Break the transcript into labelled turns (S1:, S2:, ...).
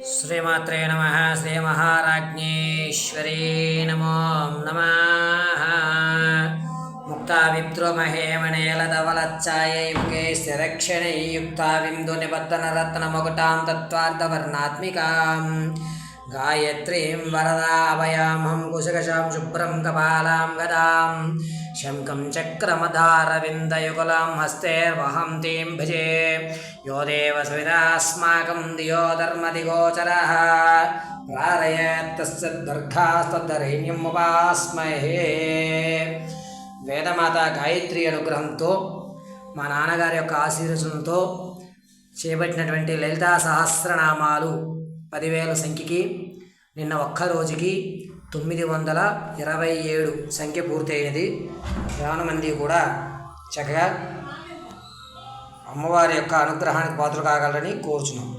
S1: శ్రీమాత్రే నమః. శ్రీ మహారాజ్ఞేశ్వరీ నమో నమః. ముక్తా విద్రుమహేమణేలధవలచ్ఛాయై ముఖే స్థిరక్షణై యుక్తా విందు నిబద్ధనరత్నమకుటాం తత్వార్థవర్ణాత్మికాం గాయత్రీం వరదాభయామహం కుశకశాం శుభ్రం కపాలాం గదాం శంఖం చక్రమధారవిందయుగలాం హస్తేర్వహం తీం భజే యో దేవ సవితాస్మాకం దియో ధర్మదిగోచరః ప్రారయేత్తస్యద్వర్గాస్తద్ధరైన్యం ఉపాస్మహే. వేదమాత గాయత్రి అనుగ్రహంతో మా నాన్నగారి యొక్క ఆశీర్వచనంతో చేపట్టినటువంటి లలితా సహస్రనామాలు 10,000 సంఖ్యకి నిన్న ఒక్క రోజుకి 927 సంఖ్య పూర్తయినది. చాలా మంది కూడా చక్కగా అమ్మవారి యొక్క అనుగ్రహానికి పాత్రలు కాగలరని కోరుచున్నాం.